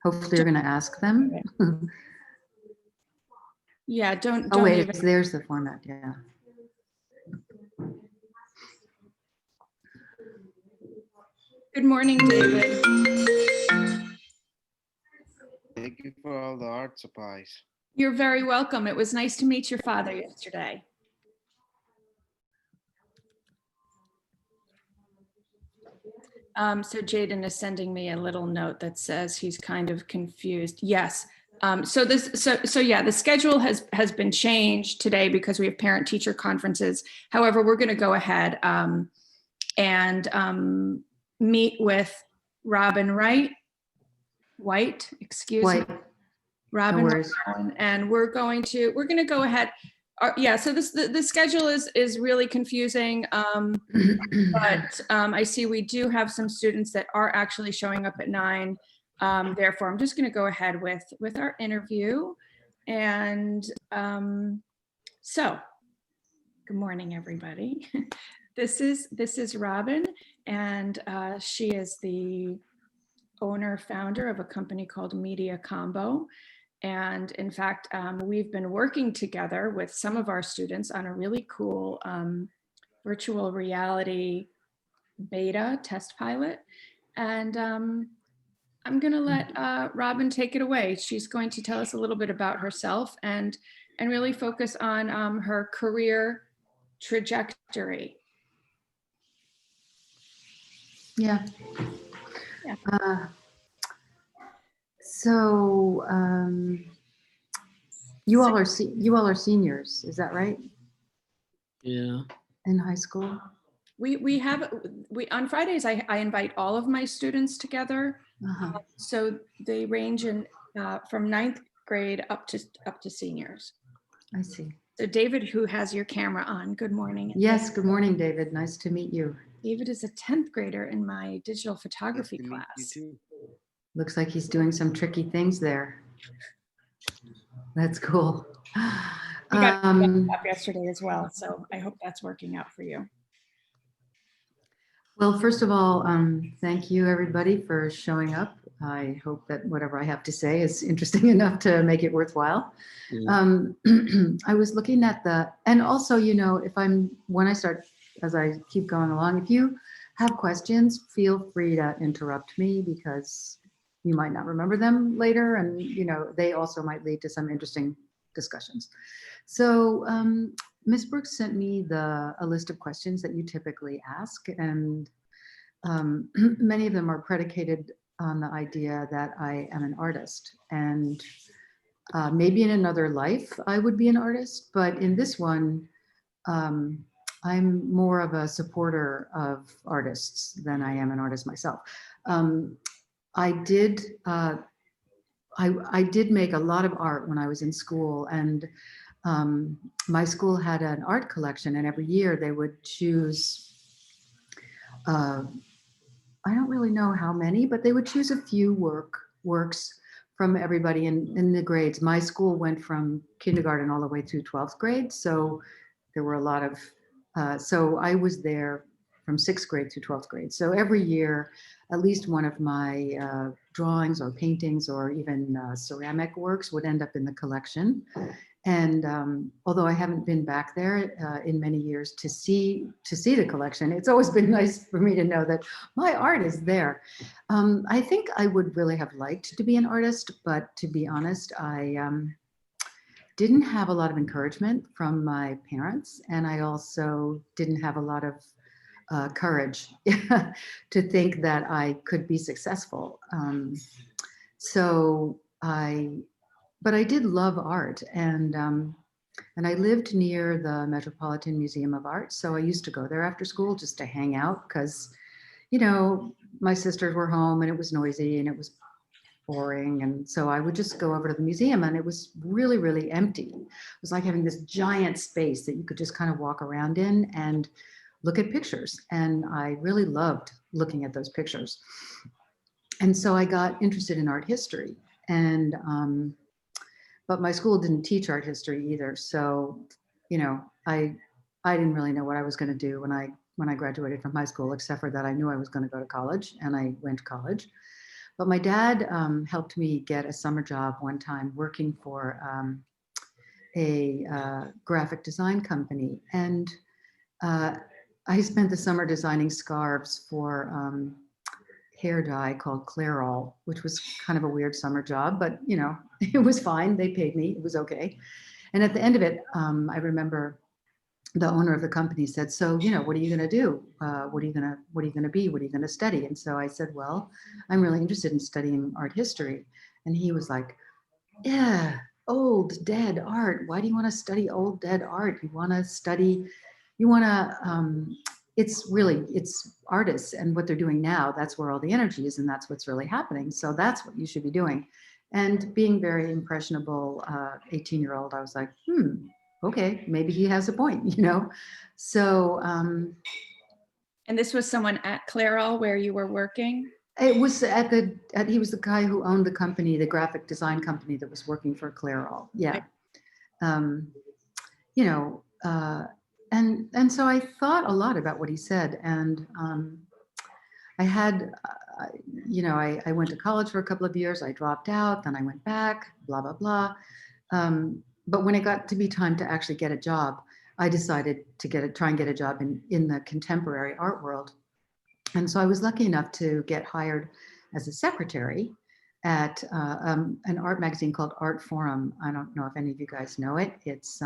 Hopefully you're going to ask them. Yeah, don't Oh, wait, even. there's the format, yeah. Good morning, David. Thank you for all the art supplies. You're very welcome. It was nice to meet your father yesterday. So Jaden is sending me a little note that says he's kind of confused. Yes. So yeah, the schedule has been changed today because we have parent-teacher conferences. However, we're going to go ahead and meet with Robin White, excuse me. Robin, No, and we're going to go ahead. Yeah, so the schedule is really confusing, but I see we do have some students that are actually showing up at 9. Therefore, I'm just going to go ahead with our interview. And so, good morning, everybody. This is Robin, and she is the owner founder of a company called MediaCombo. And in fact, we've been working together with some of our students on a really cool virtual reality beta test pilot. And I'm going to let Robin take it away. She's going to tell us a little bit about herself and really focus on her career trajectory. Yeah. So you all are seniors, is that right? Yeah. In high school? We on Fridays I invite all of my students together. So they range in from 9th grade up to seniors. I see. So David, who has your camera on, good morning. Yes, good morning, David. Nice to meet you. David is a 10th grader in my digital photography class. Looks like he's doing some tricky things there. That's cool. You got up yesterday as well, so I hope that's working out for you. Well, first of all, thank you everybody for showing up. I hope that whatever I have to say is interesting enough to make it worthwhile. I was looking at and also, you know, when I start, as I keep going along, if you have questions, feel free to interrupt me because you might not remember them later, and you know, they also might lead to some interesting discussions. So Ms. Brooks sent me a list of questions that you typically ask, and many of them are predicated on the idea that I am an artist, and maybe in another life I would be an artist, but in this one, I'm more of a supporter of artists than I am an artist myself. I did make a lot of art when I was in school, and my school had an art collection, and every year they would choose, I don't really know how many, but they would choose a few works from everybody in the grades. My school went from kindergarten all the way through 12th grade, so there were a lot of, so I was there from 6th grade through 12th grade. So every year, at least one of my drawings or paintings or even ceramic works would end up in the collection. And although I haven't been back there in many years to see the collection, it's always been nice for me to know that my art is there. I think I would really have liked to be an artist, but to be honest, I didn't have a lot of encouragement from my parents, and I also didn't have a lot of courage to think that I could be successful. But I did love art, and I lived near the Metropolitan Museum of Art, so I used to go there after school just to hang out because, you know, my sisters were home and it was noisy and it was boring, and so I would just go over to the museum, and it was really, really empty. It was like having this giant space that you could just kind of walk around in and look at pictures, and I really loved looking at those pictures. And so I got interested in art history, and but my school didn't teach art history either. So, you know, I didn't really know what I was going to do when I graduated from high school, except for that I knew I was going to go to college, and I went to college. But my dad helped me get a summer job one time working for a graphic design company. And I spent the summer designing scarves for hair dye called Clairol, which was kind of a weird summer job, but you know, it was fine. They paid me, it was okay. And at the end of it, I remember the owner of the company said, "So, you know, what are you going to do? What are you going to be? What are you going to study?" And so I said, "Well, I'm really interested in studying art history." And he was like, "Yeah, old dead art. Why do you want to study old dead art? You want to study, you want to, it's artists and what they're doing now. That's where all the energy is and that's what's really happening. So that's what you should be doing." And being very impressionable 18-year-old, I was like, okay, maybe he has a point, you know? So And this was someone at Clairol where you were working? it was he was the guy who owned the company, the graphic design company that was working for Clairol. Yeah. You know, and so I thought a lot about what he said. And I had, you know, I went to college for a couple of years. I dropped out, then I went back, blah, blah, blah. But when it got to be time to actually get a job, I decided to try and get a job in the contemporary art world. And so I was lucky enough to get hired as a secretary at an art magazine called Art Forum. I don't know if any of you guys know it. It's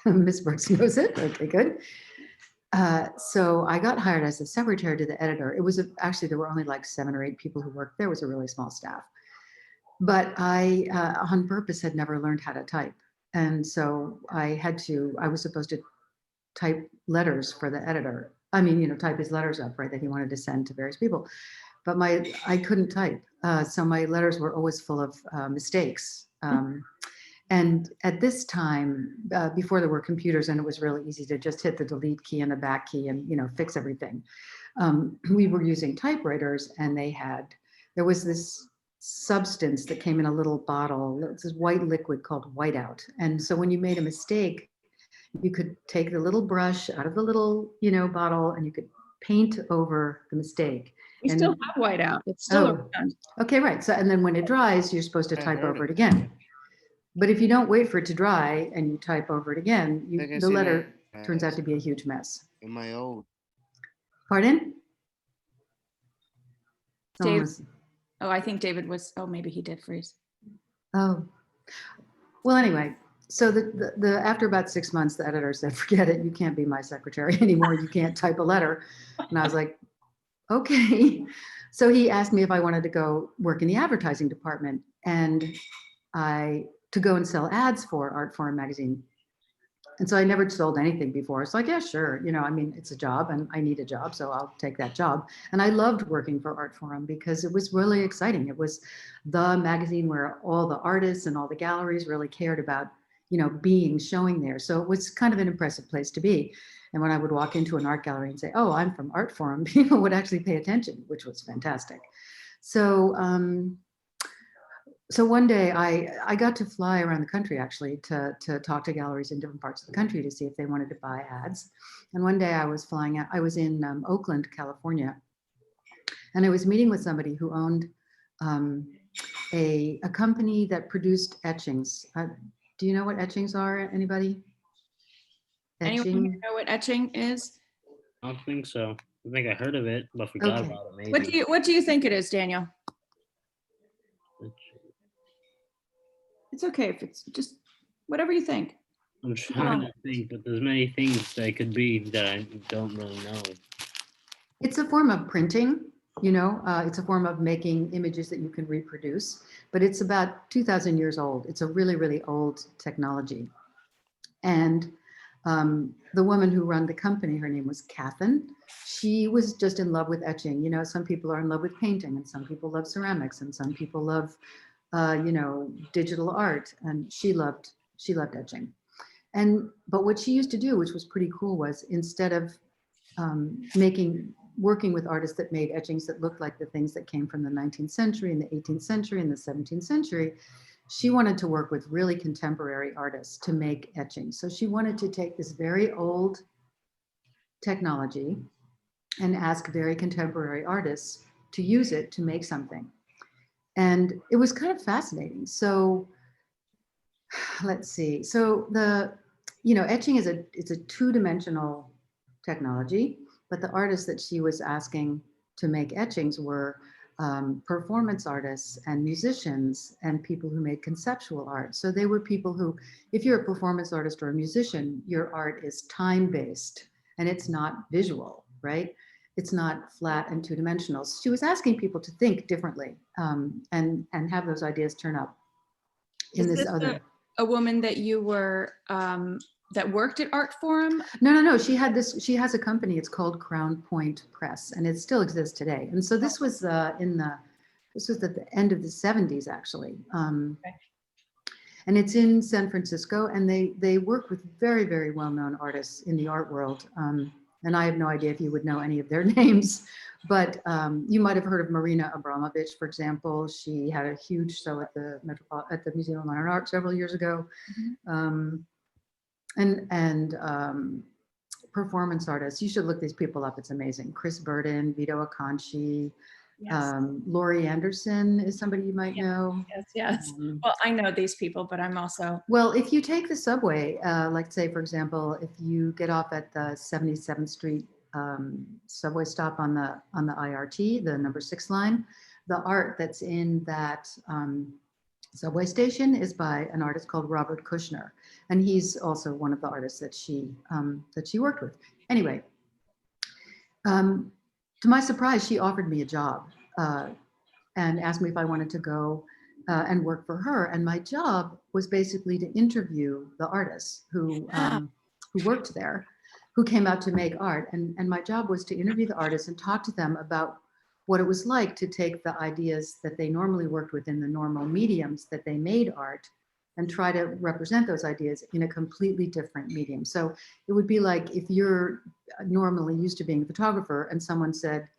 Miss Brooks knows it. Okay, good. So I got hired as a secretary to the editor. It was actually, there were only like 7 or 8 people who worked there. It was a really small staff. But I, on purpose, had never learned how to type. And so I was supposed to type letters for the editor. I mean, you know, type his letters up, right, that he wanted to send to various people. But I couldn't type. So my letters were always full of mistakes. And at this time, before there were computers and it was really easy to just hit the delete key and the back key and, you know, fix everything. We were using typewriters and there was this substance that came in a little bottle. It's this white liquid called whiteout. And so when you made a mistake, you could take the little brush out of the little, you know, bottle and you could paint over the mistake. We still have whiteout. It's still around. Okay, right. So, and then when it dries, you're supposed to I type heard over of it again. But if you don't wait for it to dry and you type over it again, I can the see letter that turns out to be a huge mess. in my old. Pardon? Someone Dave, was, oh, I think David was, oh, maybe he did freeze. oh. Well, anyway, so the after about 6 months, the editor said, "Forget it. You can't be my secretary anymore. You can't type a letter." And I was like, okay. So he asked me if I wanted to go work in the advertising department and to go and sell ads for Art Forum magazine. And so I never sold anything before. It's like, yeah, sure. You know, I mean, it's a job and I need a job, so I'll take that job. And I loved working for Art Forum because it was really exciting. It was the magazine where all the artists and all the galleries really cared about, you know, showing there. So it was kind of an impressive place to be. And when I would walk into an art gallery and say, "Oh, I'm from Art Forum," people would actually pay attention, which was fantastic. So, so one day I got to fly around the country actually to talk to galleries in different parts of the country to see if they wanted to buy ads. And one day I was flying out, I was in Oakland, California, and I was meeting with somebody who owned a company that produced etchings. Do you know what etchings are, anybody? Anyone Etching? know what etching is? I don't think so. I think I heard of it, but forgot Okay. about it maybe. What do you think it is, Daniel? It's okay if it's just whatever you think. I'm trying to think, but there's many things that could be that I don't really know. It's a form of printing, you know, it's a form of making images that you can reproduce, but it's about 2,000 years old. It's a really, really old technology. And the woman who ran the company, her name was Catherine. She was just in love with etching. You know, some people are in love with painting and some people love ceramics and some people love, you know, digital art. And she loved etching. But what she used to do, which was pretty cool, was instead of working with artists that made etchings that looked like the things that came from the 19th century and the 18th century and the 17th century, she wanted to work with really contemporary artists to make etchings. So she wanted to take this very old technology and ask very contemporary artists to use it to make something. And it was kind of fascinating. So let's see. So etching it's a two-dimensional technology, but the artists that she was asking to make etchings were performance artists and musicians and people who made conceptual art. So they were people who, if you're a performance artist or a musician, your art is time-based and it's not visual, right? It's not flat and two-dimensional. She was asking people to think differently and have those ideas turn up in Is this this other. a woman that you were that worked at Art Forum? No. She has a company. It's called Crown Point Press, and it still exists today. And so this was at the end of the 70s, actually. Okay. And it's in San Francisco, and they work with very, very well-known artists in the art world. And I have no idea if you would know any of their names, but you might have heard of Marina Abramovich, for example. She had a huge show at the Museum of Modern Art several years ago. Mm-hmm. And performance artists. You should look these people up. It's amazing. Chris Burden, Vito Acconci, Yes. Laurie Anderson is somebody you might know. Yes. Well, I know these people, but I'm also. Well, if you take the subway, like say, for example, if you get off at the 77th Street subway stop on the IRT, the number 6 line, the art that's in that subway station is by an artist called Robert Kushner, and he's also one of the artists that she worked with. Anyway, to my surprise, she offered me a job and asked me if I wanted to go and work for her. And my job was basically to interview the artists who worked there, who came out to make art. And my job was to interview the artists and talk to them about what it was like to take the ideas that they normally worked with in the normal mediums that they made art and try to represent those ideas in a completely different medium. So it would be like if you're normally used to being a photographer and someone said,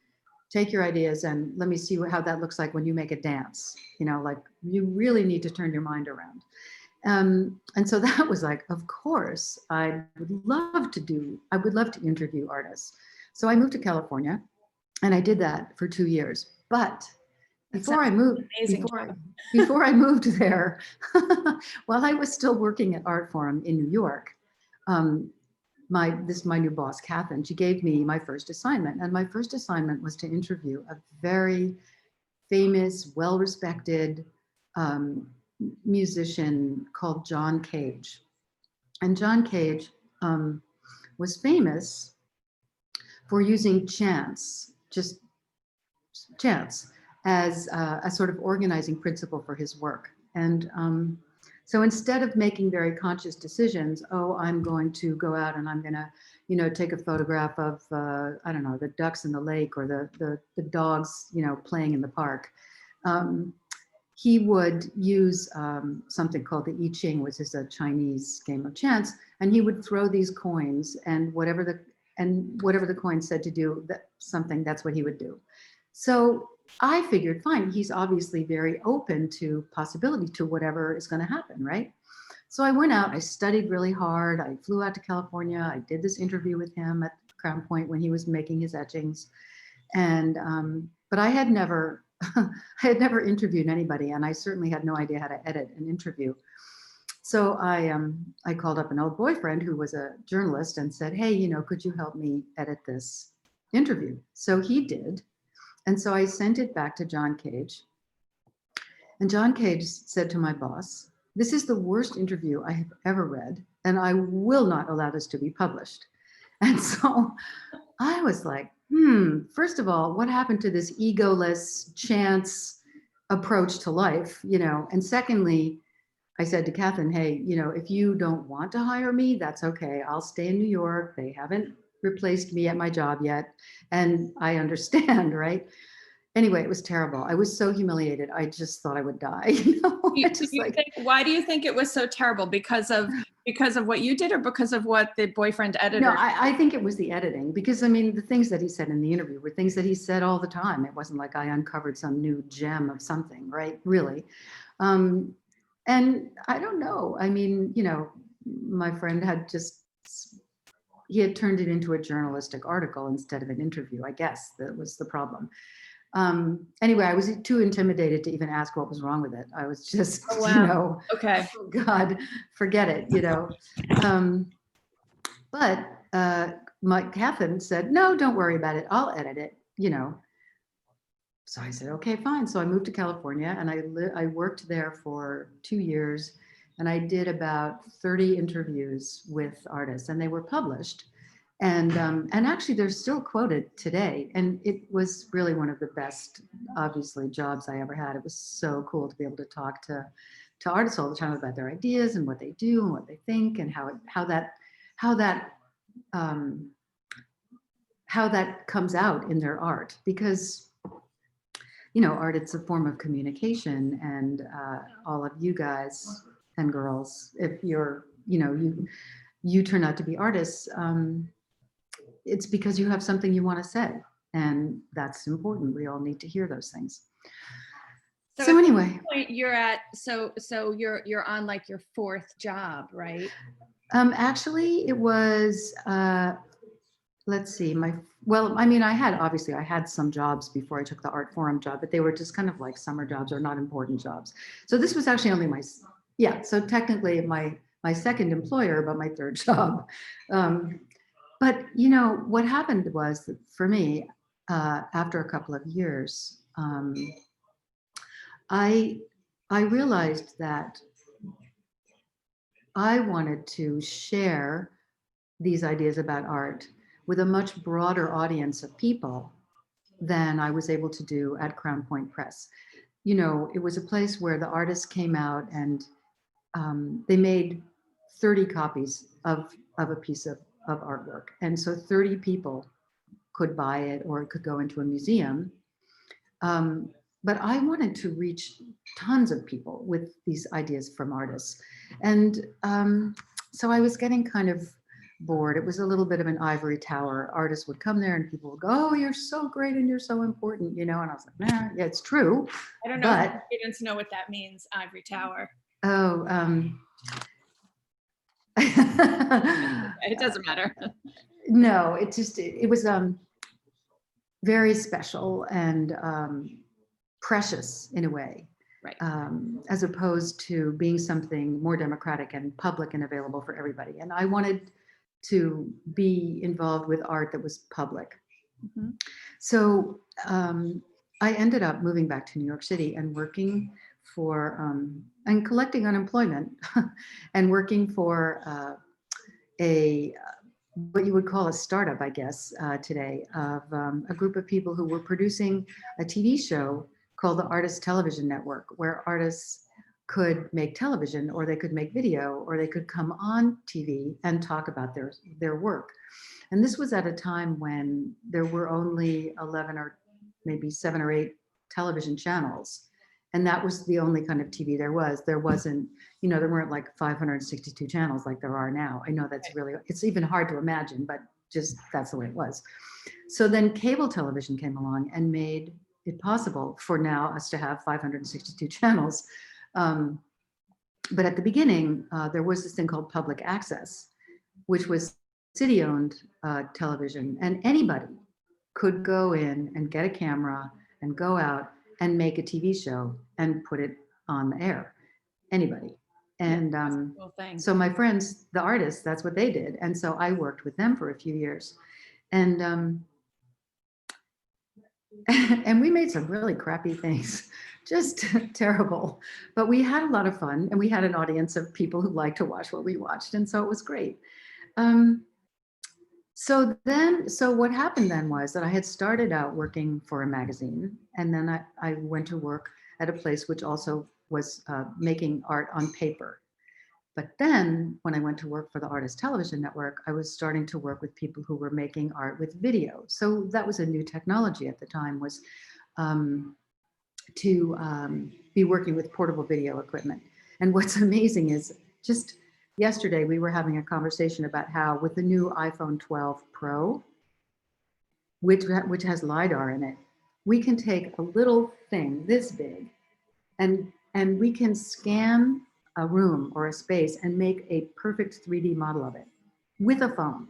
take your ideas and let me see how that looks like when you make a dance. Like you really need to turn your mind around. And so that was like, of course, I would love to interview artists. So I moved to California and I did that for 2 years. But before I moved there, while I was still working at Art Forum in New York, my new boss, Catherine, she gave me my first assignment. And my first assignment was to interview a very famous, well-respected musician called John Cage. And John Cage was famous for using chance, just chance, as a sort of organizing principle for his work. And so instead of making very conscious decisions, I'm going to go out and I'm going to, take a photograph of, I don't know, the ducks in the lake or the dogs, playing in the park. He would use something called the I Ching, which is a Chinese game of chance, and he would throw these coins, and whatever the coin said to do something, that's what he would do. So I figured, fine, he's obviously very open to possibility, to whatever is going to happen, right? So I went out, I studied really hard. I flew out to California. I did this interview with him at Crown Point when he was making his etchings. And, but I had never interviewed anybody, and I certainly had no idea how to edit an interview. So I called up an old boyfriend who was a journalist and said, hey, could you help me edit this interview? So he did. And so I sent it back to John Cage. And John Cage said to my boss, this is the worst interview I have ever read, and I will not allow this to be published. And so I was like, first of all, what happened to this egoless chance approach to life, And secondly, I said to Catherine, hey, if you don't want to hire me, that's okay. I'll stay in New York. They haven't replaced me at my job yet. And I understand, right? Anyway, it was terrible. I was so humiliated. I just thought I would die. Why do you think it was so terrible? Because of what you did, or because of what the boyfriend editor? No, I think it was the editing, because the things that he said in the interview were things that he said all the time. It wasn't like I uncovered some new gem of something, right? Really. And I don't know. My friend he had turned it into a journalistic article instead of an interview. I guess that was the problem. Anyway, I was too intimidated to even ask what was wrong with it. I was just, Oh, wow. oh, God, forget it, But Catherine said, no, don't worry about it. I'll edit it. So I said, okay, fine. So I moved to California and I worked there for 2 years, and I did about 30 interviews with artists, and they were published. And actually they're still quoted today. And it was really one of the best, obviously, jobs I ever had. It was so cool to be able to talk to artists all the time about their ideas and what they do and what they think and how that comes out in their art. Because art, it's a form of communication, and all of you guys and girls, if you're, you turn out to be artists, it's because you have something you want to say, and that's important. We all need to hear those things. So at anyway, this point you're at, so you're on like your 4th job, right? Actually, it was, let's see, I had some jobs before I took the Art Forum job, but they were just kind of like summer jobs or not important jobs. So this was actually only so technically my second employer, but my 3rd job. But what happened was that for me, after a couple of years, I realized that I wanted to share these ideas about art with a much broader audience of people than I was able to do at Crown Point Press. It was a place where the artists came out and they made 30 copies of a piece of artwork. And so 30 people could buy it, or it could go into a museum. But I wanted to reach tons of people with these ideas from artists. And so I was getting kind of bored. It was a little bit of an ivory tower. Artists would come there and people would go, oh, you're so great and you're so important, and I was like, nah, yeah, it's true. I don't know But if students know what that means, ivory tower. Oh, It doesn't matter. no, it was very special and precious in a way, Right. as opposed to being something more democratic and public and available for everybody. And I wanted to be involved with art that was public. Mhm. So I ended up moving back to New York City and working for and collecting unemployment and working for what you would call a startup, I guess, today, of a group of people who were producing a TV show called the Artist Television Network, where artists could make television, or they could make video, or they could come on TV and talk about their work. And this was at a time when there were only 11 or maybe 7 or 8 television channels. And that was the only kind of TV there was. There wasn't, there weren't like 562 channels like there are now. I know that's really, it's even hard to imagine, but just that's the way it was. So then cable television came along and made it possible for now us to have 562 channels. But at the beginning, there was this thing called public access, which was city-owned television, and anybody could go in and get a camera and go out and make a TV show and put it on the air. Anybody. And Cool thing. so my friends, the artists, that's what they did. And so I worked with them for a few years. And and we made some really crappy things, just terrible. But we had a lot of fun, and we had an audience of people who liked to watch what we watched. And so it was great. So what happened then was that I had started out working for a magazine, and then I went to work at a place which also was making art on paper. But then when I went to work for the Artist Television Network, I was starting to work with people who were making art with video. So that was a new technology at the time, was to be working with portable video equipment. And what's amazing is just yesterday we were having a conversation about how with the new iPhone 12 Pro, which has LiDAR in it, we can take a little thing this big and we can scan a room or a space and make a perfect 3D model of it with a phone.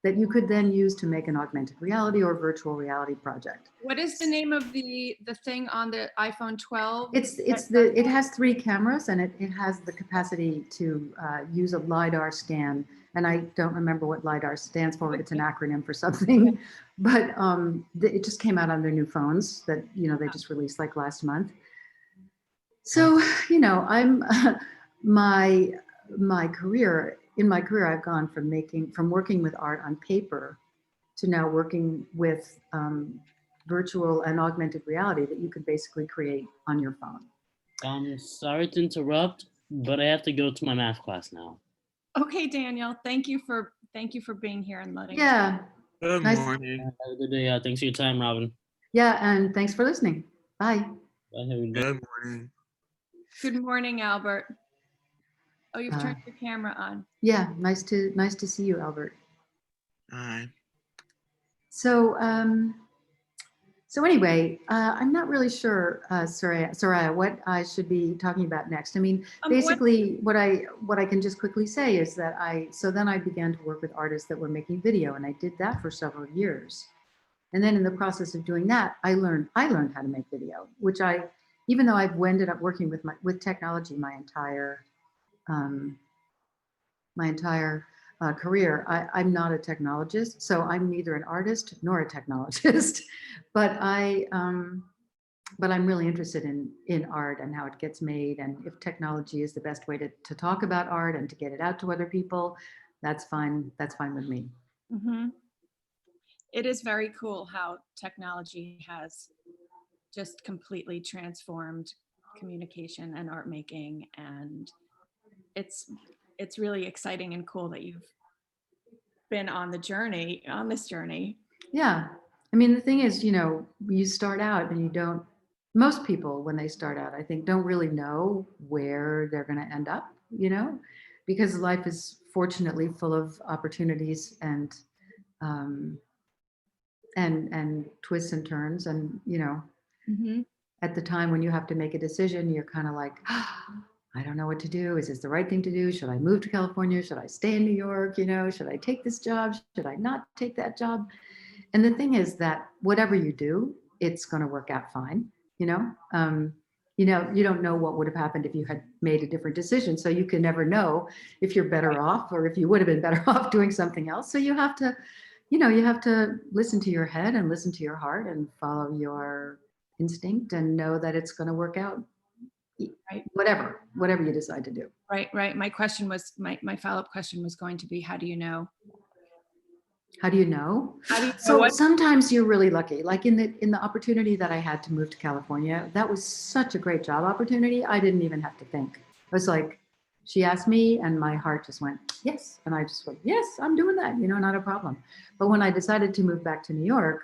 that you could then use to make an augmented reality or virtual reality project. What is the name of the thing on the iPhone 12? It has 3 cameras, and it has the capacity to use a LiDAR scan. And I don't remember what LiDAR stands for. It's an acronym for something, but it just came out on their new phones that, you know, they just released like last month. So, you know, I'm in my career, I've gone from working with art on paper to now working with virtual and augmented reality that you could basically create on your phone. Sorry to interrupt, but I have to go to my math class now. Okay, Daniel, thank you for being here and letting us. Yeah. Good Nice. morning. Have a good day. Thanks for your time, Robin. Yeah, and thanks for listening. Bye. Bye, have a good day. Good morning. Good morning, Albert. Oh, you've Uh, turned your camera on. Yeah, nice to see you, Albert. Hi. So, so anyway, I'm not really sure, Soraya, what I should be talking about next. I mean, basically, what I can just quickly say is that then I began to work with artists that were making video, and I did that for several years. And then in the process of doing that, I learned how to make video, which even though I've ended up working with technology my entire career, I'm not a technologist, so I'm neither an artist nor a technologist, but I'm really interested in art and how it gets made, and if technology is the best way to talk about art and to get it out to other people, that's fine. That's fine with me. Mm-hmm. It is very cool how technology has just completely transformed communication and art making, and it's really exciting and cool that you've been on this journey. Yeah, I mean, the thing is, you know, you start out and most people when they start out, I think, don't really know where they're going to end up, you know, because life is fortunately full of opportunities and twists and turns, and you know, Mm-hmm. at the time when you have to make a decision, you're kind of like, I don't know what to do. Is this the right thing to do? Should I move to California? Should I stay in New York? You know, should I take this job? Should I not take that job? And the thing is that whatever you do, it's going to work out fine. You know, you don't know what would have happened if you had made a different decision. So you can never know if you're better off or if you would have been better off doing something else. So you have to, you know, you have to listen to your head and listen to your heart and follow your instinct and know that it's going to work out. Right. Whatever you decide to do. Right. My question was, my follow-up question was going to be, how do you know? How do you know? How do you know So sometimes you're really lucky. Like in the opportunity that I had to move to California, that was such a great job opportunity. I didn't even have to think. I was like, she asked me and my heart just went, yes. And I just went, yes, I'm doing that, you know, not a problem. But when I decided to move back to New York,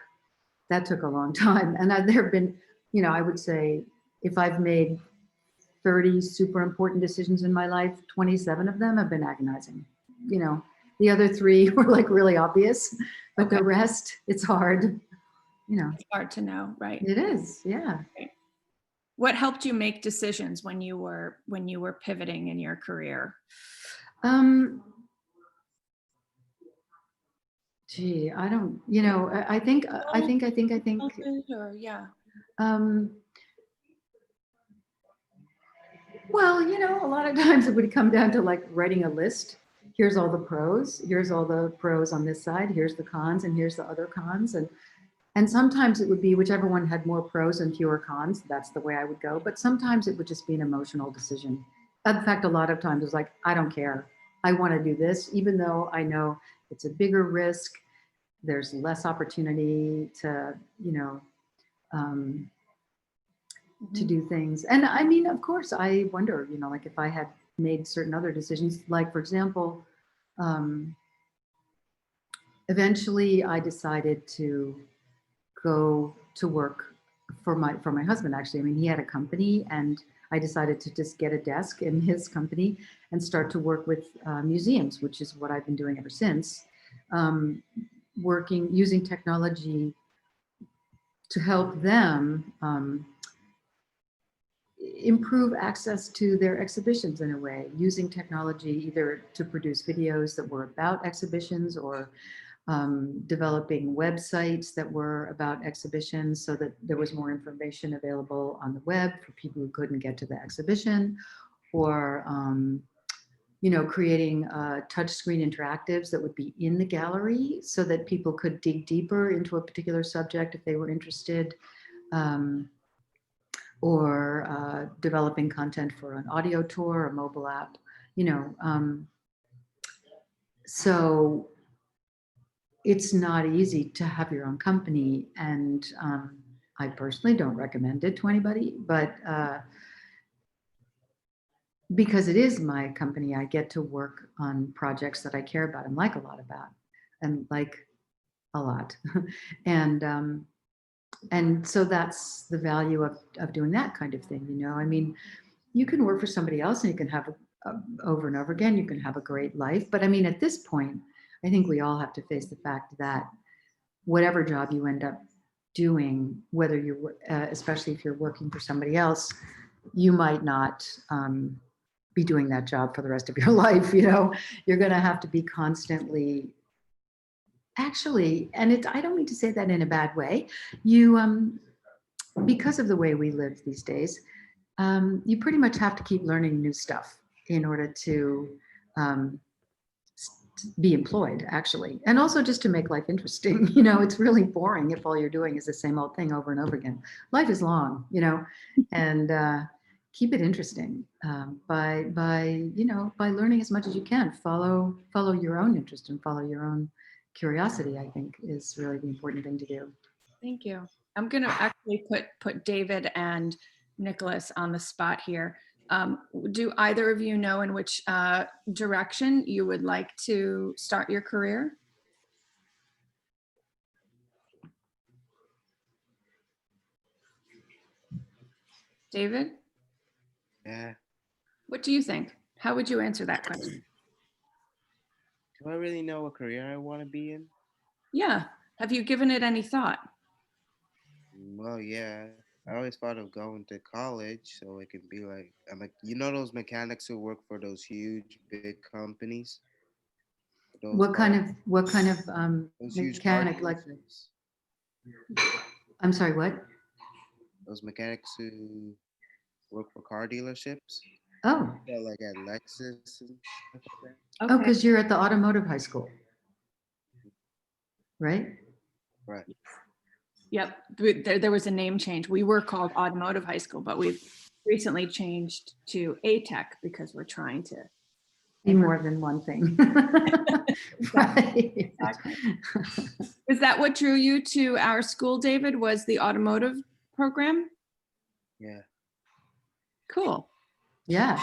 that took a long time. And there have been, you know, I would say if I've made 30 super important decisions in my life, 27 of them have been agonizing. You know, the other 3 were like really obvious, but the rest, it's hard, you know. It's hard to know, right? It is, yeah. What helped you make decisions when you were pivoting in your career? Gee, I don't, you know, I think. Or, yeah. Well, you know, a lot of times it would come down to like writing a list. Here's all the pros. Here's all the pros on this side. Here's the cons, and here's the other cons. And sometimes it would be whichever one had more pros and fewer cons. That's the way I would go. But sometimes it would just be an emotional decision. In fact, a lot of times it was like, I don't care. I want to do this, even though I know it's a bigger risk. There's less opportunity to, you know, to do things. And I mean, of course, I wonder, you know, like if I had made certain other decisions, like for example, eventually I decided to go to work for my husband, actually. I mean, he had a company and I decided to just get a desk in his company and start to work with museums, which is what I've been doing ever since, using technology to help them improve access to their exhibitions in a way, using technology either to produce videos that were about exhibitions or developing websites that were about exhibitions so that there was more information available on the web for people who couldn't get to the exhibition, or creating touchscreen interactives that would be in the gallery so that people could dig deeper into a particular subject if they were interested, or developing content for an audio tour, a mobile app, so it's not easy to have your own company, and I personally don't recommend it to anybody, but because it is my company, I get to work on projects that I care about and like a lot about, and like a lot. And so that's the value of doing that kind of thing. I mean, you can work for somebody else and you can have over and over again, you can have a great life. But I mean, at this point, I think we all have to face the fact that whatever job you end up doing, whether you're, especially if you're working for somebody else, you might not be doing that job for the rest of your life. You're going to have to be constantly, actually, and I don't mean to say that in a bad way. Because of the way we live these days, you pretty much have to keep learning new stuff in order to be employed, actually. And also just to make life interesting. It's really boring if all you're doing is the same old thing over and over again. Life is long, and keep it interesting by learning as much as you can. Follow your own interest and follow your own curiosity, I think, is really the important thing to do. Thank you. I'm going to actually put David and Nicholas on the spot here. Do either of you know in which direction you would like to start your career? David? Yeah. What do you think? How would you answer that question? Do I really know what career I want to be in? Yeah. Have you given it any thought? Well, yeah. I always thought of going to college so it could be like, those mechanics who work for those huge big companies? Those What kind of those huge car mechanic, like, dealerships? I'm sorry, what? Those mechanics who work for car dealerships? Oh, Yeah, like at Lexus and stuff like that. oh, because you're at the automotive high school, right? Right. Yep. There was a name change. We were called Automotive High School, but we've recently changed to ATech because we're trying to Be more than one thing. Right. Exactly. Is that what drew you to our school, David, was the automotive program? Yeah. Cool. Yeah.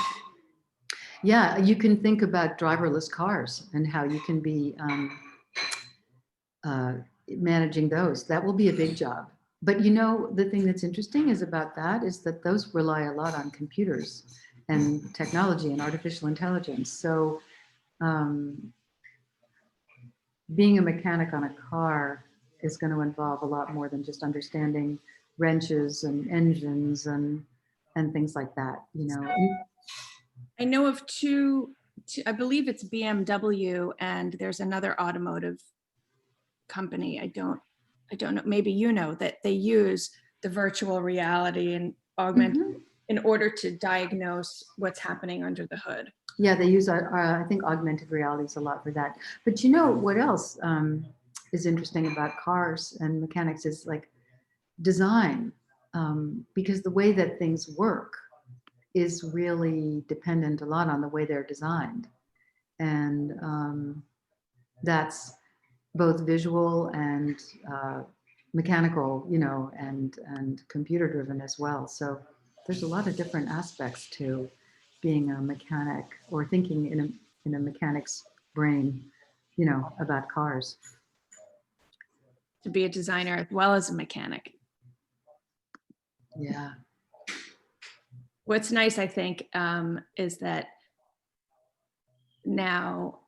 Yeah, you can think about driverless cars and how you can be managing those. That will be a big job. But the thing that's interesting is about that is that those rely a lot on computers and technology and artificial intelligence. So being a mechanic on a car is going to involve a lot more than just understanding wrenches and engines and things like that, I know of two, I believe it's BMW and there's another automotive company. I don't know, maybe that they use the virtual reality and augment in order to diagnose what's happening under the hood. Yeah, they use, I think, augmented realities a lot for that. But what else is interesting about cars and mechanics is like design, because the way that things work is really dependent a lot on the way they're designed. And that's both visual and mechanical, and computer driven as well. So there's a lot of different aspects to being a mechanic or thinking in a mechanic's brain, about cars. To be a designer as well as a mechanic. Yeah. What's nice, I think, is that now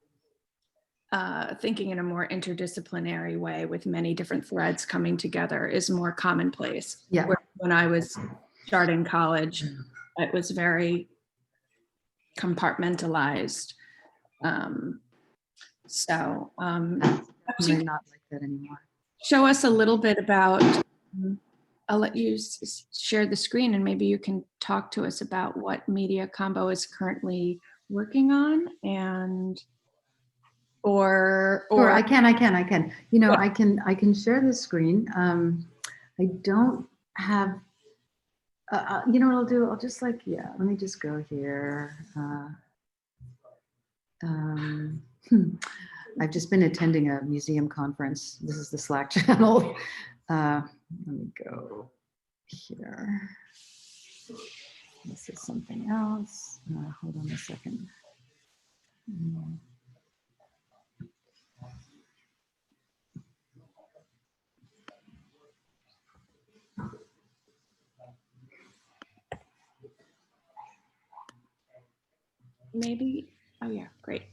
thinking in a more interdisciplinary way with many different threads coming together is more commonplace. Yeah. Where when I was starting college, it was very compartmentalized. So might not like that anymore. Show us a little bit about, I'll let you share the screen and maybe you can talk to us about what MediaCombo is currently working on and, or Sure, I can. You know, Yeah. I can share the screen. I don't have, you know what I'll do? I'll just like, yeah, let me just go here. I've just been attending a museum conference. This is the Slack channel. Let me go here. This is something else. Hold on a second. maybe, oh yeah, great.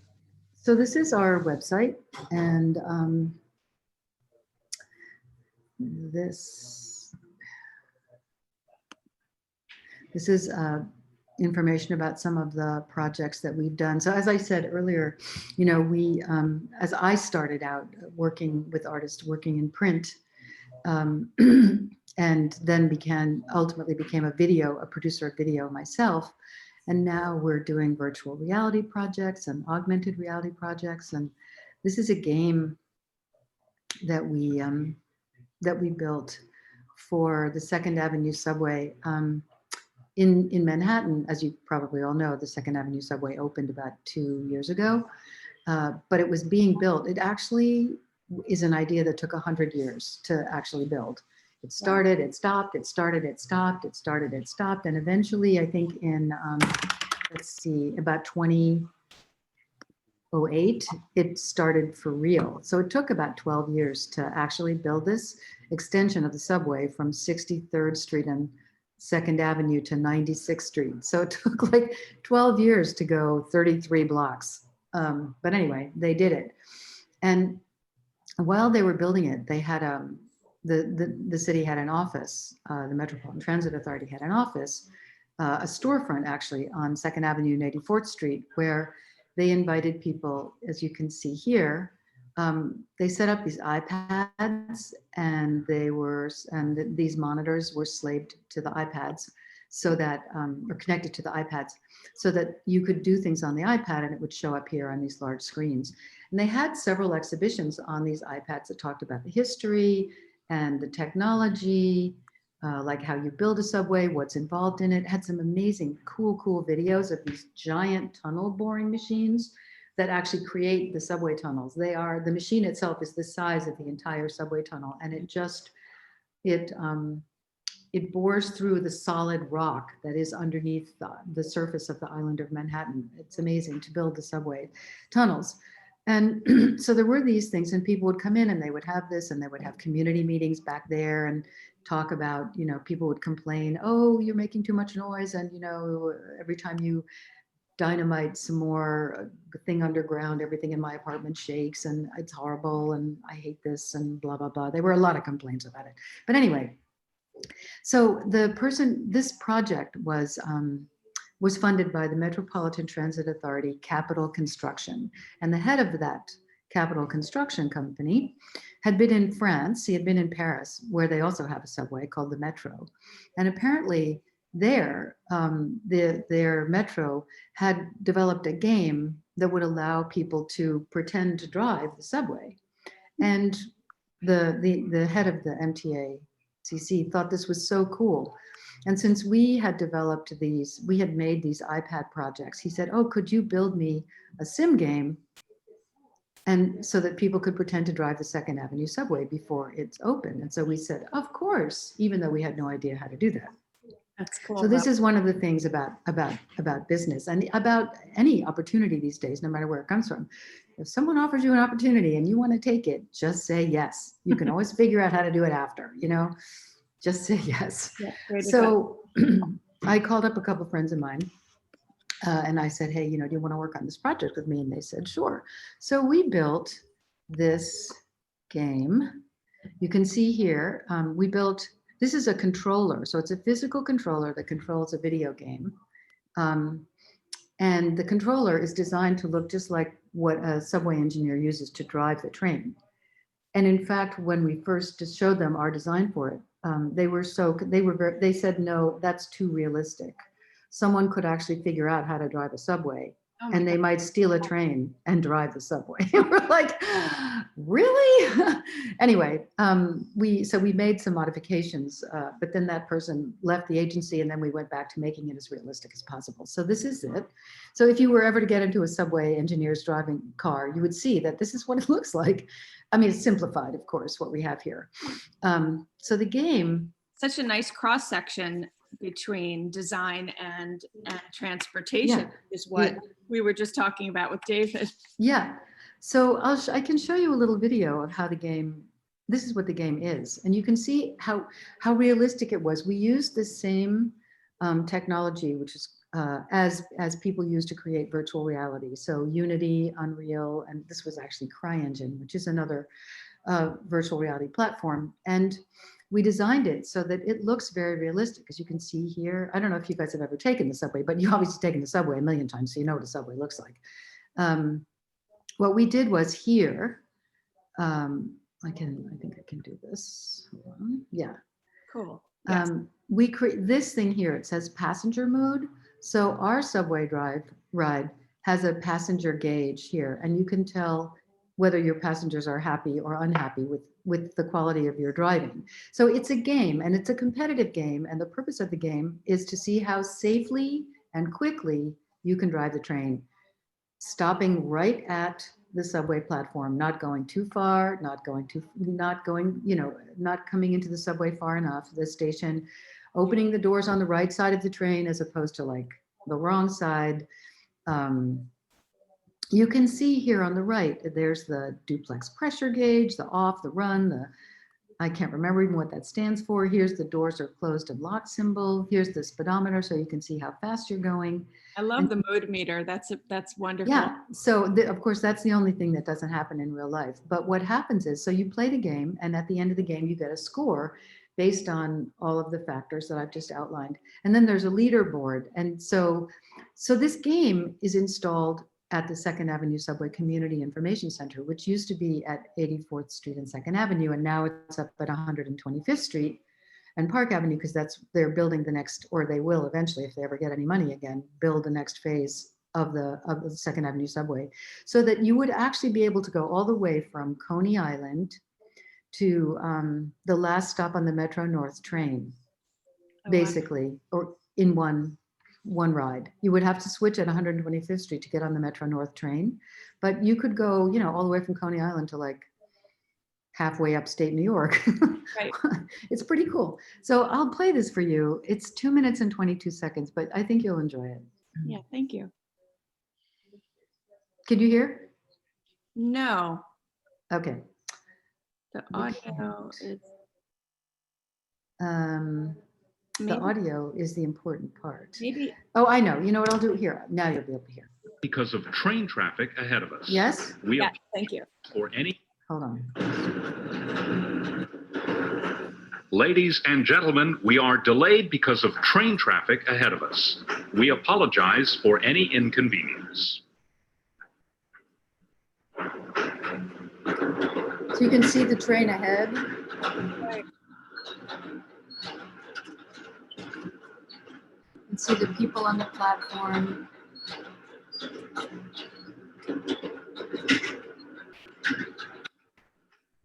So this is our website, and this is information about some of the projects that we've done. So as I said earlier, you know, we, as I started out working with artists, working in print, and then ultimately became a producer of video myself. And now we're doing virtual reality projects and augmented reality projects. And this is a game that we built for the Second Avenue subway. In Manhattan, as you probably all know, the Second Avenue subway opened about 2 years ago, but it was being built. It actually is an idea that took 100 years to actually build. It started, it stopped, it started, it stopped, it started, it stopped, and eventually, I think in, let's see, about 2008, it started for real. So it took about 12 years to actually build this extension of the subway from 63rd Street and 2nd Avenue to 96th Street. So it took like 12 years to go 33 blocks. But anyway, they did it. And while they were building it, they had the city had an office, the Metropolitan Transit Authority had an office, a storefront actually on 2nd Avenue and 84th Street, where they invited people, as you can see here. They set up these iPads, and these monitors were slaved to the iPads, so that or connected to the iPads, so that you could do things on the iPad and it would show up here on these large screens. And they had several exhibitions on these iPads that talked about the history and the technology, like how you build a subway, what's involved in it. Had some amazing, cool videos of these giant tunnel boring machines that actually create the subway tunnels. The machine itself is the size of the entire subway tunnel, and it bores through the solid rock that is underneath the surface of the island of Manhattan. It's amazing to build the subway tunnels. And so there were these things, and people would come in and they would have this, and they would have community meetings back there and talk about, you know, people would complain, oh, you're making too much noise. And, you know, every time you dynamite some more thing underground, everything in my apartment shakes and it's horrible and I hate this and blah, blah, blah. There were a lot of complaints about it. But anyway, so this project was funded by the Metropolitan Transit Authority Capital Construction. And the head of that Capital Construction company had been in France. He had been in Paris, where they also have a subway called the Metro. And apparently their Metro had developed a game that would allow people to pretend to drive the subway. And the head of the MTACC thought this was so cool. And since we had made these iPad projects, he said, oh, could you build me a sim game? And so that people could pretend to drive the 2nd Avenue subway before it's open. And so we said, of course, even though we had no idea how to do that. That's cool. So this is one of the things about business and about any opportunity these days, no matter where it comes from. If someone offers you an opportunity and you want to take it, just say yes. You can always figure out how to do it after, you know, just say yes. Yeah, great So I called up a couple of friends of mine and I said, hey, you know, do you want to work on this project with me? And they said, sure. So we built this game. You can see here, this is a controller. So it's a physical controller that controls a video game. And the controller is designed to look just like what a subway engineer uses to drive the train. And in fact, when we first just showed them our design for it, they said, no, that's too realistic. Someone could actually figure out how to drive a subway, Oh my and they God. might steal a train and drive the subway. We're like, really? Anyway, we made some modifications, but then that person left the agency, and then we went back to making it as realistic as possible. So this is it. So if you were ever to get into a subway engineer's driving car, you would see that this is what it looks like. I mean, it's simplified, of course, what we have here. So the game. Such a nice cross section between design and transportation is what we were just talking about with David. Yeah. So I can show you a little video of how the game, this is what the game is. And you can see how realistic it was. We used the same technology, which is as people use to create virtual reality. So Unity, Unreal, and this was actually CryEngine, which is another virtual reality platform. And we designed it so that it looks very realistic, as you can see here. I don't know if you guys have ever taken the subway, but you've obviously taken the subway a million times, so you know what a subway looks like. What we did was here, I think I can do this. Hold on. Yeah. Cool. Yes. We create this thing here. It says passenger mode. So our subway ride has a passenger gauge here, and you can tell whether your passengers are happy or unhappy with the quality of your driving. So it's a game, and it's a competitive game, and the purpose of the game is to see how safely and quickly you can drive the train, stopping right at the subway platform, not going too far, not coming into the subway far enough, the station, opening the doors on the right side of the train as opposed to like the wrong side. You can see here on the right, there's the duplex pressure gauge, the off, the run, I can't remember even what that stands for. Here's the doors are closed and locked symbol. Here's the speedometer, so you can see how fast you're going. I love the mood meter. That's wonderful. Yeah, so of course, that's the only thing that doesn't happen in real life. But what happens is, so you play the game, and at the end of the game, you get a score based on all of the factors that I've just outlined. And then there's a leaderboard. And so this game is installed at the 2nd Avenue Subway Community Information Center, which used to be at 84th Street and 2nd Avenue, and now it's up at 125th Street and Park Avenue, because they're building the next, or they will eventually, if they ever get any money again, build the next phase of the 2nd Avenue Subway, so that you would actually be able to go all the way from Coney Island to the last stop on the Metro North train, basically, or in one ride. You would have to switch at 125th Street to get on the Metro North train, but you could go, all the way from Coney Island to like halfway upstate New York. Right. It's pretty cool. So I'll play this for you. It's 2 minutes and 22 seconds, but I think you'll enjoy it. Yeah, thank you. Can you hear? No, Okay. the audio is. The audio is the important part. Maybe. Oh, I know. You know what I'll do here? Now you'll be able to hear. Because of train traffic ahead of us. Yes? We Yeah, thank you. for any. Hold on. Ladies and gentlemen, we are delayed because of train traffic ahead of us. We apologize for any inconvenience. So you can see the train ahead. Right. You can see the people on the platform.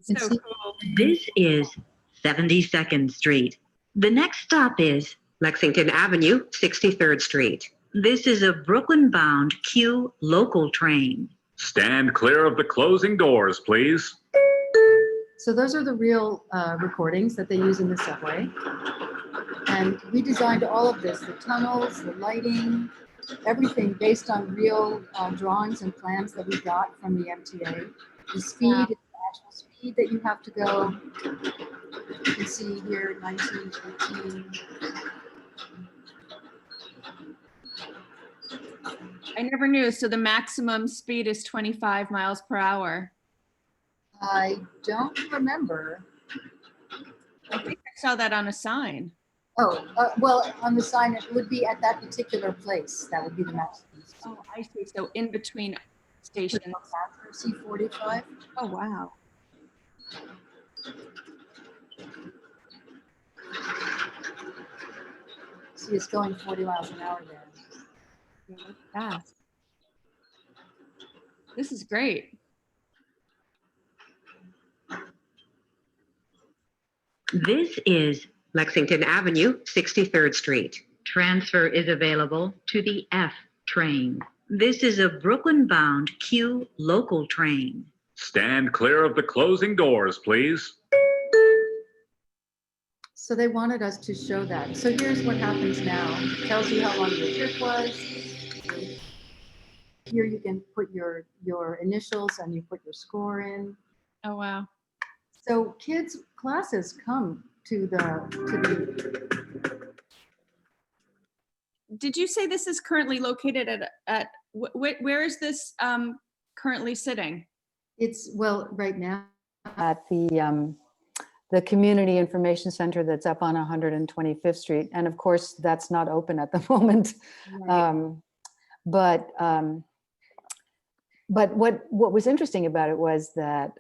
So see- cool. This is 72nd Street. The next stop is Lexington Avenue, 63rd Street. This is a Brooklyn-bound Q local train. Stand clear of the closing doors, please. So those are the real recordings that they use in the subway. And we designed all of this, the tunnels, the lighting, everything based on real drawings and plans that we got from the MTA. The speed, Wow. the actual speed that you have to go. You can see here, 19, 18. I never knew. So the maximum speed is 25 miles per hour. I don't remember. I think I saw that on a sign. Oh, well, on the sign, it would be at that particular place. That would be the maximum. Oh, I see. So in between stations. C45. Oh, wow. See, it's going 40 miles an hour there. You look fast. This is great. This is Lexington Avenue, 63rd Street. transfer is available to the F train. This is a Brooklyn-bound Q local train. Stand clear of the closing doors, please. So they wanted us to show that. So here's what happens now. It tells you how long your trip was. Here you can put your initials and you put your score in. Oh, wow. So kids, classes come to the Did you say this is currently located at where is this currently sitting? it's, well, right now at the Community Information Center that's up on 125th Street. And of course, that's not open at the moment. Right. But what was interesting about it was that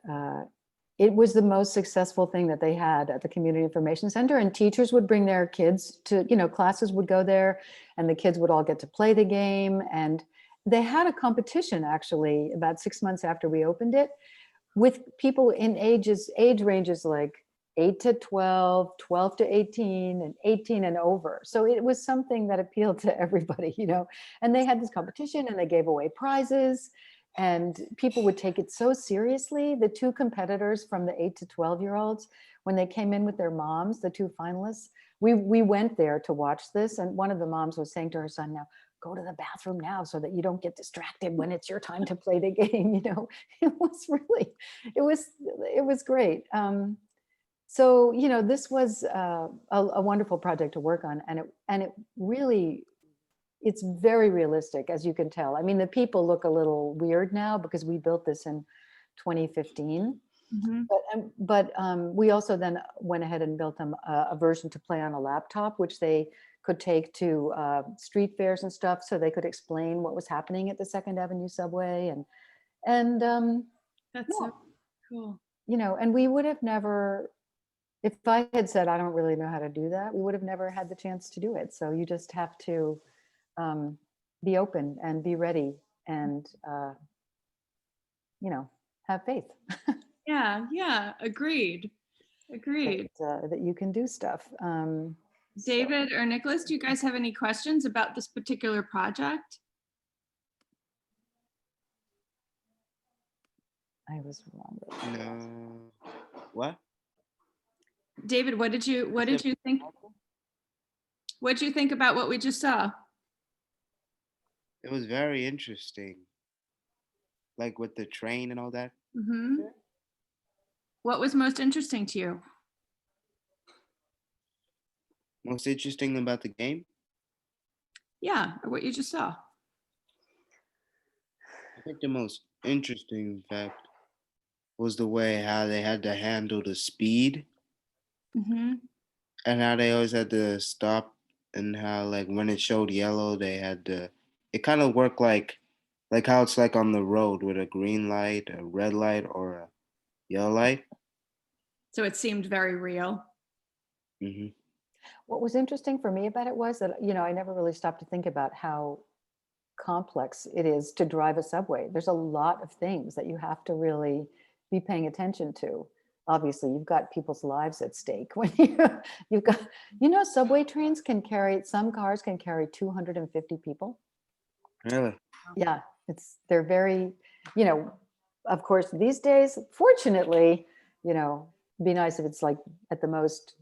it was the most successful thing that they had at the Community Information Center, and teachers would bring their kids to, classes would go there and the kids would all get to play the game. And they had a competition actually about 6 months after we opened it with people in age ranges like 8 to 12, 12 to 18, and 18 and over. So it was something that appealed to everybody, and they had this competition and they gave away prizes and people would take it so seriously. The two competitors from the 8 to 12-year-olds, when they came in with their moms, the two finalists, we went there to watch this. And one of the moms was saying to her son, now go to the bathroom now so that you don't get distracted when it's your time to play the game. It was great. So, this was a wonderful project to work on, and it really, it's very realistic, as you can tell. I mean, the people look a little weird now because we built this in 2015, but we also then went ahead and built them a version to play on a laptop, which they could take to street fairs and stuff, so they could explain what was happening at the Second Avenue subway, and That's yeah. so cool. And we would have never. If I had said, I don't really know how to do that, we would have never had the chance to do it. So you just have to be open and be ready and, have faith. Yeah, agreed. That you can do stuff. David or Nicholas, do you guys have any questions about this particular project? I was wrong. No. What? David, what did you think? What did you think about what we just saw? It was very interesting. Like with the train and all that. Mm-hmm. What was most interesting to you? Most interesting about the game? Yeah, or what you just saw. I think the most interesting fact was the way how they had to handle the speed. Mm-hmm. And how they always had to stop, and how like when it showed yellow, they had to. It kind of worked like how it's like on the road with a green light, a red light, or a yellow light. So it seemed very real. Mm-hmm. What was interesting for me about it was that, I never really stopped to think about how complex it is to drive a subway. There's a lot of things that you have to really be paying attention to. Obviously, you've got people's lives at stake when you've got, subway trains some cars can carry 250 people. Really? Yeah, they're very, of course, these days, fortunately, it'd be nice if it's like at the most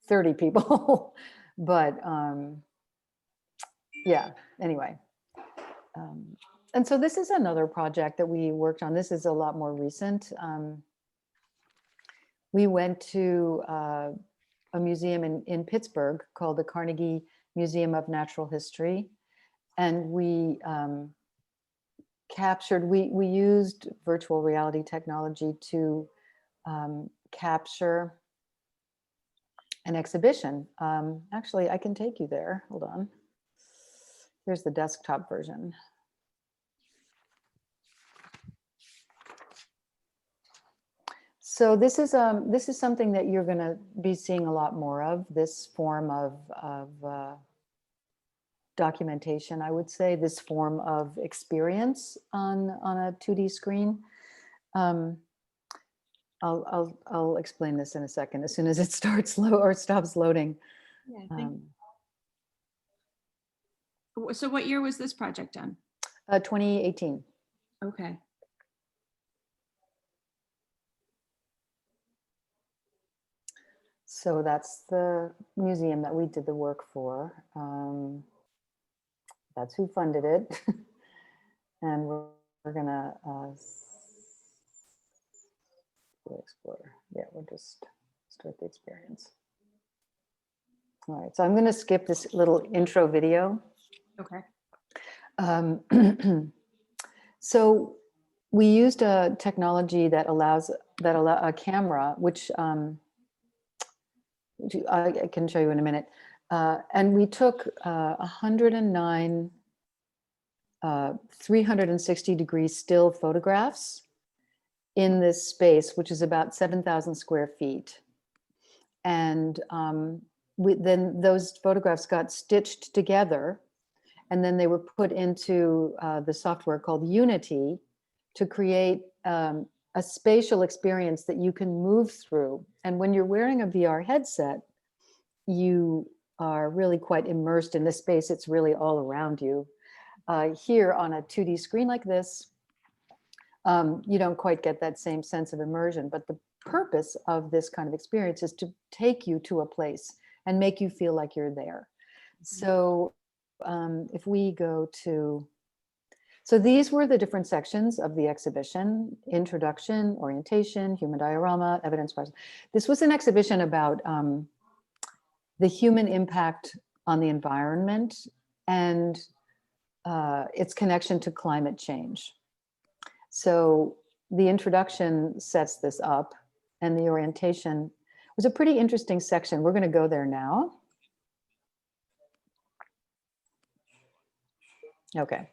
30 people, but yeah, anyway. And so this is another project that we worked on. This is a lot more recent. We went to a museum in Pittsburgh called the Carnegie Museum of Natural History. And we we used virtual reality technology to capture an exhibition. Actually, I can take you there. Hold on. Here's the desktop version. So this is something that you're going to be seeing a lot more of, this form of documentation, I would say, this form of experience on a 2D screen. I'll explain this in a second as soon as it starts stops loading. Yeah, so what year was this project done? 2018. Okay. So that's the museum that we did the work for. That's who funded it. And we're gonna Explorer. Yeah, we'll just start the experience. All right, so I'm gonna skip this little intro video. Okay. So we used a technology that allows a camera, which I can show you in a minute. And we took 109 360-degree still photographs in this space, which is about 7,000 square feet. And then those photographs got stitched together, and then they were put into the software called Unity to create a spatial experience that you can move through. And when you're wearing a VR headset, you are really quite immersed in this space. It's really all around you. Here on a 2D screen like this, you don't quite get that same sense of immersion, but the purpose of this kind of experience is to take you to a place and make you feel like you're there. So if we go to, so these were the different sections of the exhibition: introduction, orientation, human diorama, evidence. This was an exhibition about the human impact on the environment and its connection to climate change. So the introduction sets this up, and the orientation was a pretty interesting section. We're going to go there now. Okay.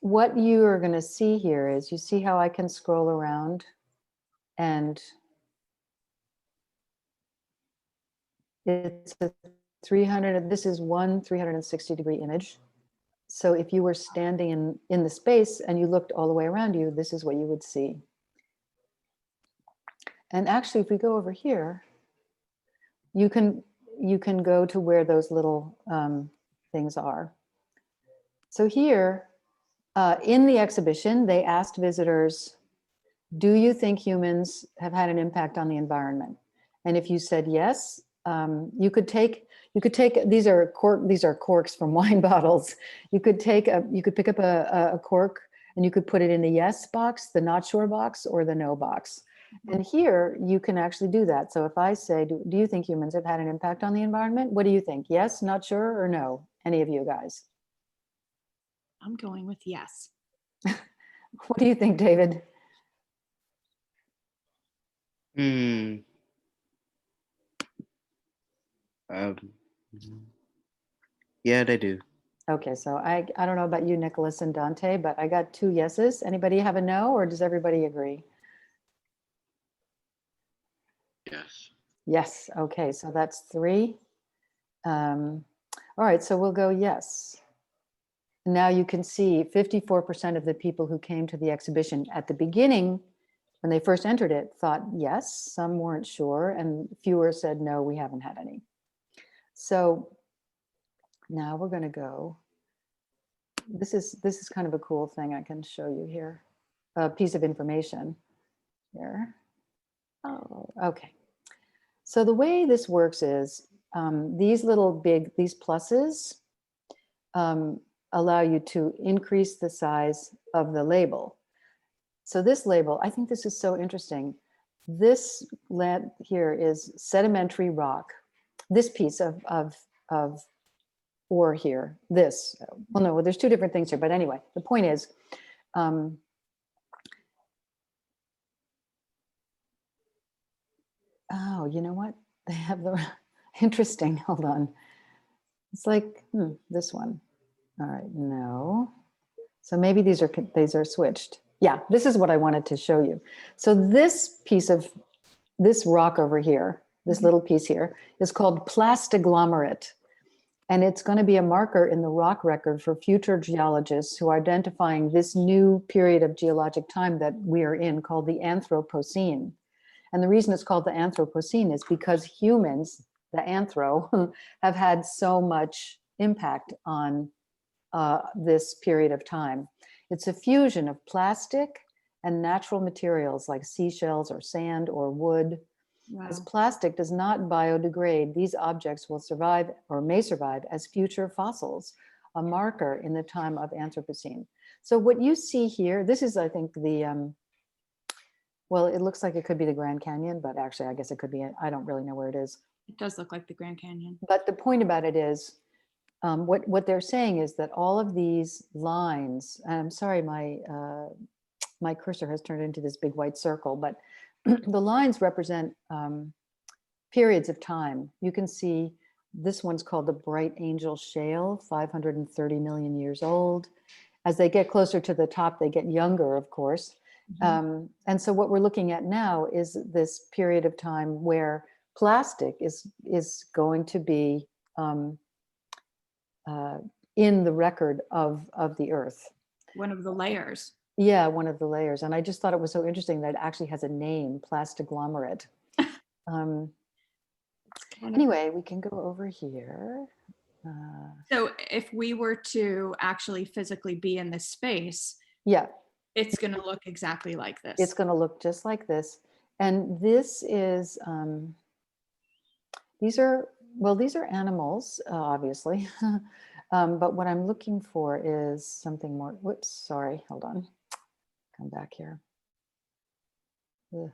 What you are going to see here is, you see how I can scroll around, and it's a 300, this is one 360-degree image. So if you were standing in the space and you looked all the way around you, this is what you would see. And actually, if we go over here, you can go to where those little things are. So here, in the exhibition, they asked visitors, do you think humans have had an impact on the environment? And if you said yes, you could take, these are corks from wine bottles. You could pick up a cork and you could put it in the yes box, the not sure box, or the no box. And here you can actually do that. So if I say, do you think humans have had an impact on the environment? What do you think? Yes, not sure, or no? Any of you guys? I'm going with yes. What do you think, David? Yeah, they do. Okay, so I don't know about you, Nicholas and Dante, but I got 2 yeses. Anybody have a no, or does everybody agree? Yes. Yes, okay, so that's 3. All right, so we'll go yes. Now you can see 54% of the people who came to the exhibition at the beginning, when they first entered it, thought yes, some weren't sure, and fewer said no, we haven't had any. So now we're gonna go, this is kind of a cool thing I can show you here, a piece of information here. Oh, okay. So the way this works is these pluses allow you to increase the size of the label. So this label, I think this is so interesting. This land here is sedimentary rock. This piece of ore here, this, well, no, there's 2 different things here, but anyway, the point is, oh, you know what? They have the, interesting, hold on. It's like, this one. All right, no. So maybe these are switched. Yeah, this is what I wanted to show you. So this rock over here, this little piece here, is called plastiglomerate. And it's going to be a marker in the rock record for future geologists who are identifying this new period of geologic time that we are in, called the Anthropocene. And the reason it's called the Anthropocene is because humans, the anthro, have had so much impact on this period of time. It's a fusion of plastic and natural materials like seashells or sand or wood. Wow. As plastic does not biodegrade, these objects will survive or may survive as future fossils, a marker in the time of Anthropocene. So what you see here, this is, I think, the, well, it looks like it could be the Grand Canyon, but actually, I guess it could be, I don't really know where it is. It does look like the Grand Canyon. But the point about it is, what they're saying is that all of these lines, and I'm sorry, my cursor has turned into this big white circle, but the lines represent periods of time. You can see this one's called the Bright Angel Shale, 530 million years old. As they get closer to the top, they get younger, of course. And so what we're looking at now is this period of time where plastic is going to be in the record of the Earth. One of the layers. Yeah, one of the layers. And I just thought it was so interesting that it actually has a name, plastiglomerate. Anyway, we can go over here. So if we were to actually physically be in this space, Yeah, it's going to look exactly like this. it's going to look just like this. And this is, these are animals, obviously. But what I'm looking for is something more. Whoops, sorry, hold on. Come back here. Ugh.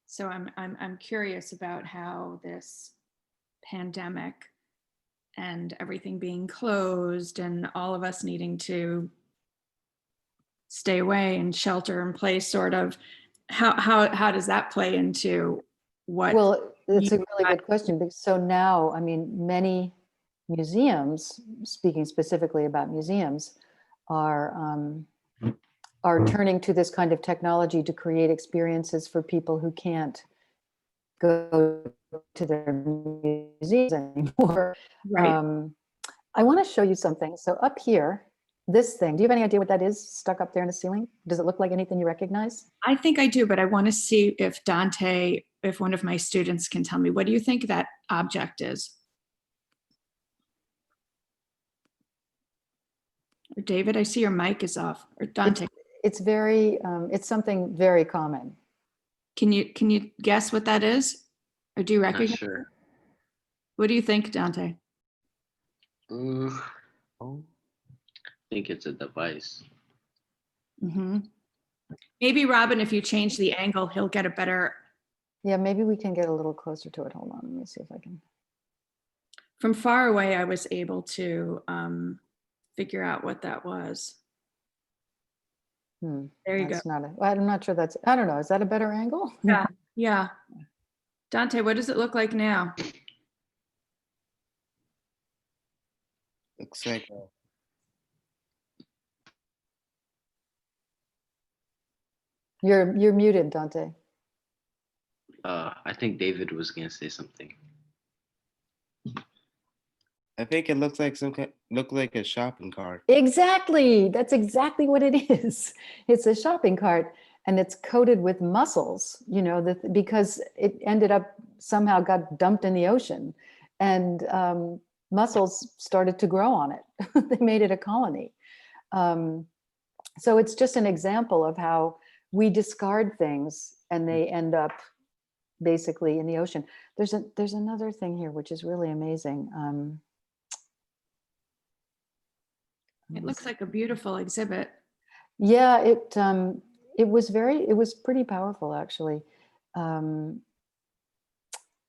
So I'm curious about how this pandemic and everything being closed and all of us needing to stay away and shelter in place, sort of, how does that play into what? Well, it's a really good question. Because so now, I mean, many museums, speaking specifically about museums, are turning to this kind of technology to create experiences for people who can't go to their museums anymore. Right. I want to show you something. So up here, this thing, do you have any idea what that is stuck up there in the ceiling? Does it look like anything you recognize? I think I do, but I want to see if Dante, if one of my students can tell me, what do you think that object is? Or David, I see your mic is off. Or Dante, It's very, it's something very common. can you guess what that is? Or do you Not recognize? sure. What do you think, Dante? I think it's a device. Mm-hmm. Maybe Robin, if you change the angle, he'll get a better. Yeah, maybe we can get a little closer to it. Hold on, let me see if I can. From far away, I was able to figure out what that was. There you That's go. not I'm not sure that's, I don't know, is that a better angle? Yeah, yeah. Dante, what does it look like now? Looks like You're muted, Dante. I think David was gonna say something. I think it looks like look like a shopping cart. Exactly, that's exactly what it is. It's a shopping cart and it's coated with mussels, you know, because it ended up somehow got dumped in the ocean and mussels started to grow on it. They made it a colony. So it's just an example of how we discard things and they end up basically in the ocean. There's another thing here which is really amazing. It looks like a beautiful exhibit. Yeah, it was pretty powerful actually.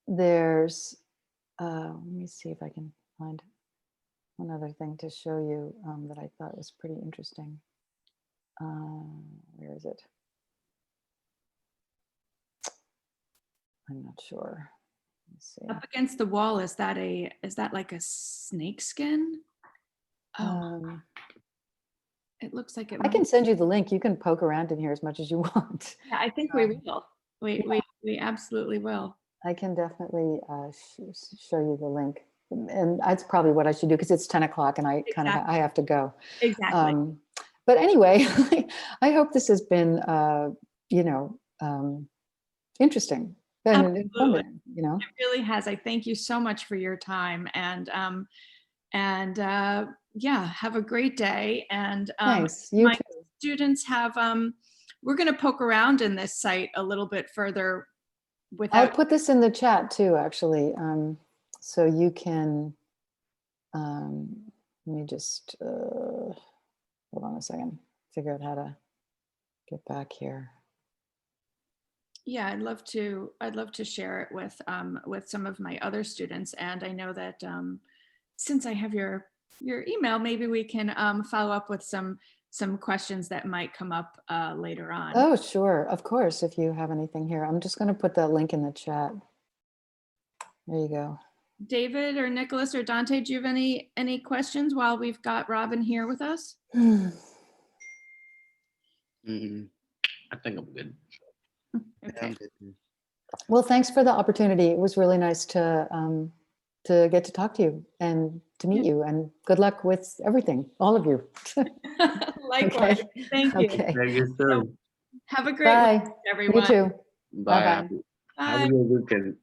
There's let me see if I can find one other thing to show you that I thought was pretty interesting. Where is it? I'm not sure. Let's see. Up against the wall, is that like a snake skin? Oh, It looks like it. I can send you the link. You can poke around in here as much as you want. Yeah, I think we will. We absolutely will. I can definitely show you the link. And that's probably what I should do because it's 10 o'clock and I kind of, I have to go. Exactly. But anyway, I hope this has been, you know, interesting and informative, you know. It really has. I thank you so much for your time and yeah, have a great day. And Thanks. You my too. students have, we're going to poke around in this site a little bit further I'll without. put this in the chat too, actually. So you can, let me just, hold on a second, figure out how to get back here. Yeah, I'd love to share it with some of my other students. And I know that since I have your email, maybe we can follow up with some questions that might come up later on. Oh, sure. Of course, if you have anything here. I'm just going to put that link in the chat. There you go. David or Nicholas or Dante, do you have any questions while we've got Robin here with us? I think I'm good. Okay. Well, thanks for the opportunity. It was really nice to get to talk to you and to meet you, and good luck with everything, all of you. Likewise. Okay. Thank you. Okay. Thank you, sir. Have a great Bye. week, everyone. You too. Bye. Bye-bye. Have a good weekend.